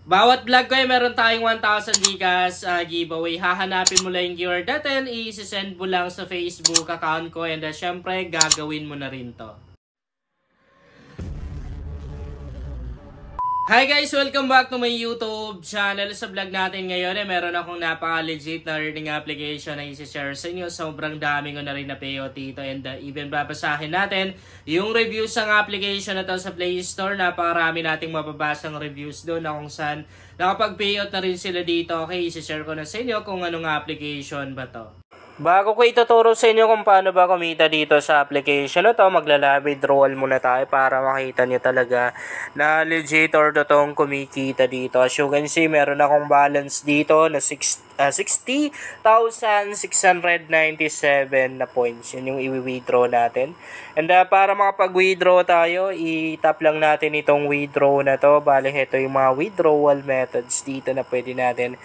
Bawat vlog ko ay meron tayong 1,000 Gcash giveaway. Hahanapin mo lang yung keyword natin, i-send mo lang sa Facebook account ko, and syempre gagawin mo na rin to. Hi guys! Welcome back to my YouTube channel. Sa vlog natin ngayon meron akong napaka-legit na earning application na isi-share sa inyo. Sobrang dami ko na rin na payout dito, and even babasahin natin yung reviews ng application na to sa Play Store. Napakarami nating mababasang reviews doon na kung saan nakapag-payout na rin sila dito. Okay, isi-share ko na sa inyo kung anong application ba to. Bago ko ituturo sa inyo kung paano ba kumita dito sa application na to, magla-live withdrawal muna tayo para makita nyo talaga na legit or totoong kumikita dito. As you can see, meron akong balance dito na 60,697 na points. Yun yung i-withdraw natin. And para makapag-withdraw tayo, i-tap lang natin itong withdraw na to. Bale, ito yung mga withdrawal methods dito na pwede natin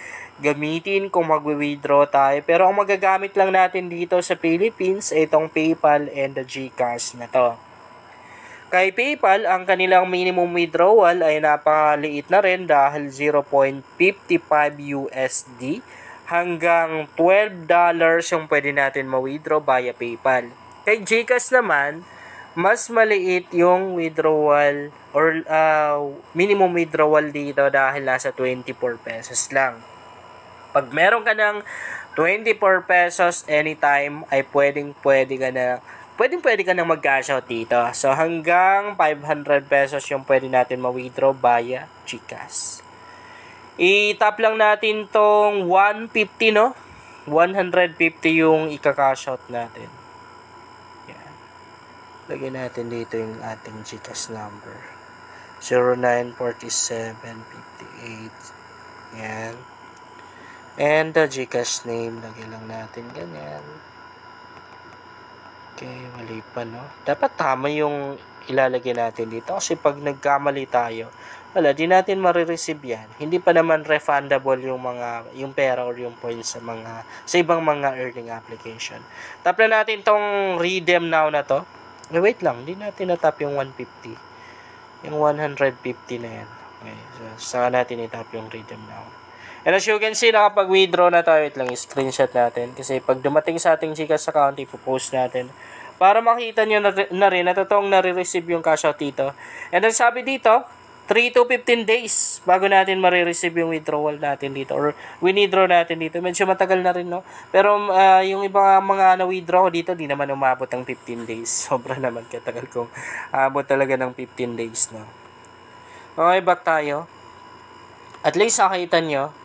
gamitin kung mag-withdraw tayo. Pero ang magagamit lang natin dito sa Philippines ay itong PayPal and the GCash na to. Kay PayPal, ang kanilang minimum withdrawal ay napakaliit na rin dahil 0.55 USD hanggang $12 yung pwede natin ma-withdraw via PayPal. Kay GCash naman, mas maliit yung withdrawal or minimum withdrawal dito dahil nasa 24 pesos lang. Pag meron ka ng 24 pesos anytime, ay pwede ka na mag-cash out dito. So, hanggang 500 pesos yung pwede natin ma-withdraw via GCash. I-tap lang natin tong 150, no? 150 yung ika-cash out natin. Yan. Lagyan natin dito yung ating GCash number. 094758. Yan. And the GCash name, lagyan lang natin ganyan. Okay, mali pa, no? Dapat tama yung ilalagay natin dito kasi pag nagkamali tayo, wala, di natin marireceive yan. Hindi pa naman refundable yung pera or yung points sa ibang mga earning application. Tap na natin tong redeem now na to. Wait lang, di natin natap yung 150. Yung 150 na yan. Okay, so saka natin itap yung redeem now. And as you can see, nakapag-withdraw na tayo. Wait lang, screenshot natin. Kasi pag dumating sa ating GCash account, ipopost natin. Para makita nyo na rin na totoong nare-receive yung cash out dito. And then sabi dito, 3 to 15 days bago natin marireceive yung withdrawal natin dito. Or withdraw natin dito. Medyo matagal na rin, no? Pero yung ibang mga na-withdraw dito, di naman umabot ng 15 days. Sobra naman katagal kung abot talaga ng 15 days, no? Okay, back tayo. At least nakita nyo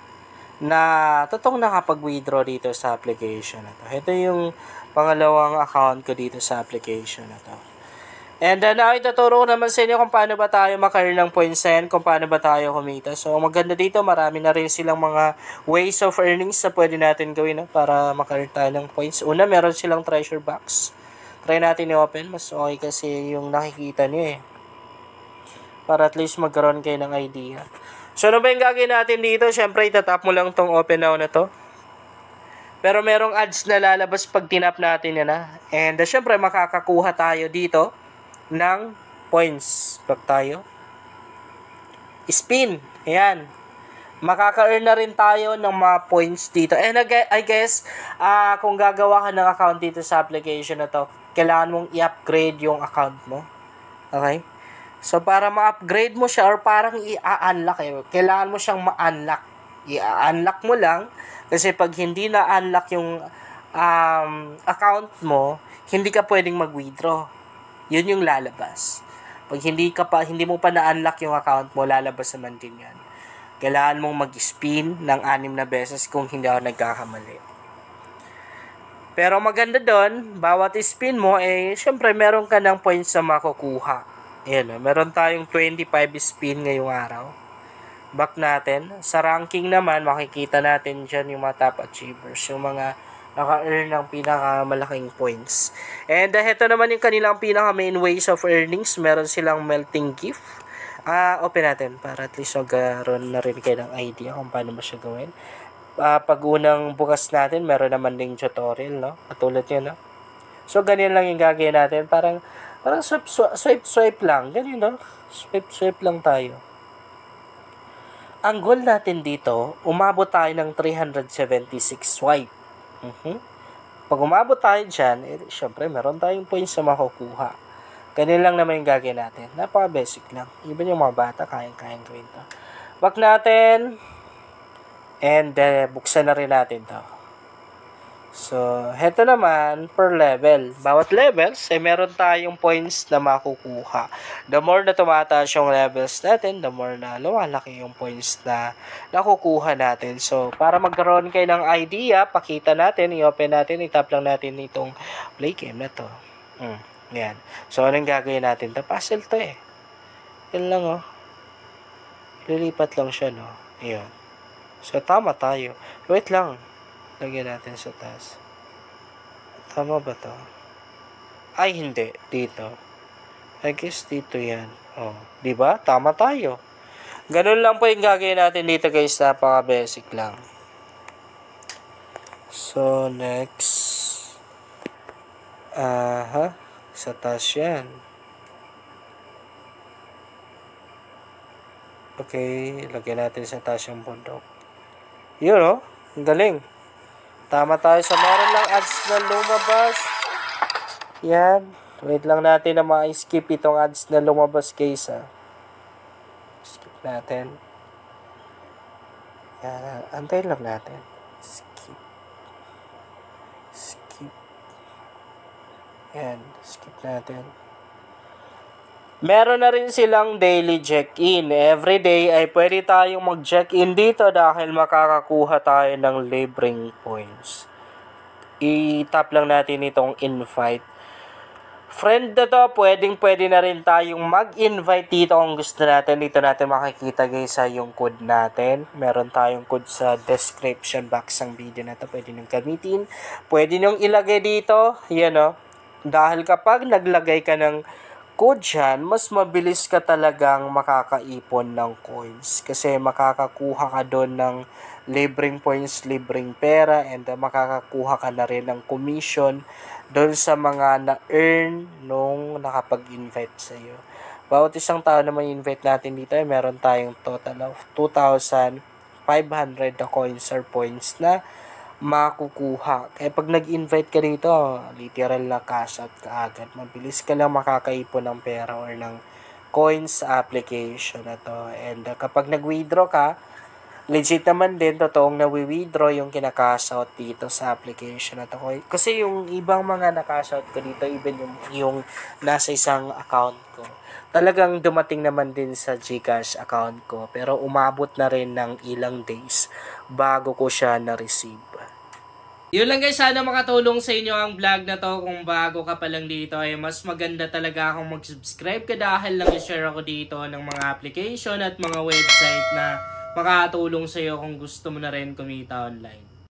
na totoong nakapag-withdraw dito sa application na to. Ito yung pangalawang account ko dito sa application na to. And now, ituturo ko naman sa inyo kung paano ba tayo maka-earn ng points and kung paano ba tayo kumita. So, maganda dito, marami na rin silang mga ways of earnings na pwede natin gawin para maka-earn tayo ng points. Una, meron silang treasure box. Try natin i-open. Mas okay kasi yung nakikita nyo para at least magkaroon kayo ng idea. So, ano ba yung gagawin natin dito? Siyempre, itatap mo lang tong open now na to. Pero merong ads na lalabas pag tinap natin yan, ha? And, siyempre, makakakuha tayo dito ng points. Back tayo. Spin. Ayan. Makaka-earn na rin tayo ng mga points dito. And I guess, kung gagawa ka ng account dito sa application na to, kailangan mong i-upgrade yung account mo. Okay? So, para ma-upgrade mo siya or parang i-unlock kailangan mo siyang ma-unlock. I-unlock mo lang kasi pag hindi na-unlock yung account mo, hindi ka pwedeng mag-withdraw. Yun yung lalabas. Pag hindi mo pa na-unlock yung account mo, lalabas naman din yan. Kailangan mong mag-spin ng 6 na beses kung hindi ako nagkakamali. Pero maganda doon, bawat spin mo, syempre meron ka ng points na makukuha. Ayan, meron tayong 25 spin ngayong araw. Back natin. Sa ranking naman, makikita natin dyan yung mga top achievers. Yung mga naka-earn ng pinakamalaking points. And ito naman yung kanilang pinaka-main ways of earnings. Meron silang melting gift. Open natin para at least magkaroon na rin kayo ng idea kung paano ba siya gawin. Pag unang bukas natin, meron naman ding tutorial, no? Katulad yan, no? So, ganyan lang yung gagawin natin. Parang swipe lang. Ganyan, no? Swipe lang tayo. ang goal natin dito, umabot tayo ng 376 swipe. Pag umabot tayo dyan, syempre meron tayong points na makukuha. Ganun lang naman yung gagawin natin. Napaka-basic lang. Even yung mga bata, kayang-kayang gawin to. Wag natin, and buksan na rin natin to. So, heto naman, per level. Bawat levels, meron tayong points na makukuha. The more na tumataas yung levels natin, the more na lumalaki yung points na nakukuha natin. So, para magkaroon kayo ng idea, pakita natin, i-open natin, itap lang natin itong play game na to. Yan. So, anong gagawin natin? Puzzle to eh. Yan lang oh. Lilipat lang siya no. Ayan. So, tama tayo. Wait lang. Lagyan natin sa taas. Tama ba to? Ay, hindi. Dito. I guess dito yan. Oh, diba? Tama tayo. Ganun lang po yung gagawin natin dito guys. Napaka-basic lang. So, next. Sa taas yan. Okay. Lagyan natin sa taas yung bundok. Yun oh. Ang galing. Tama tayo sa meron lang ads na lumabas. Yan. Wait lang natin na ma-skip itong ads na lumabas guys ha. Skip natin. Yan. Antayin lang natin. Skip. Skip. Yan. Skip natin. Meron na rin silang daily check-in. Every day ay pwede tayong mag-check-in dito dahil makakakuha tayo ng libreng points. I-tap lang natin itong invite. Friend na to, pwede na rin tayong mag-invite dito kung gusto natin. Dito natin makikita guys yung code natin. Meron tayong code sa description box ng video na to. Pwede nyo gamitin. Pwede nyo ilagay dito. Yan o. Dahil kapag naglagay ka ng code dyan, mas mabilis ka talagang makakaipon ng coins. Kasi makakakuha ka doon ng libreng points, libreng pera, and makakakuha ka na rin ng commission doon sa mga na-earn nung nakapag-invite sa iyo. Bawat isang tao na may invite natin dito, meron tayong total of 2,500 na coins or points na makukuha. Kaya pag nag-invite ka dito, literal na cash out ka agad. Mabilis ka lang makakaipon ng pera or ng coins sa application na to. And kapag nag-withdraw ka, legit naman din, totoong na-withdraw yung kinakash out dito sa application na to. Kasi yung ibang mga na-cash out ko dito, even yung nasa isang account ko, talagang dumating naman din sa GCash account ko. Pero umabot na rin ng ilang days bago ko siya na-receive. Yun lang guys, sana makatulong sa inyo ang vlog na to. Kung bago ka pa lang dito ay mas maganda talaga kung mag-subscribe ka dahil lang i-share ako dito ng mga application at mga website na makatulong sa iyo kung gusto mo na rin kumita online.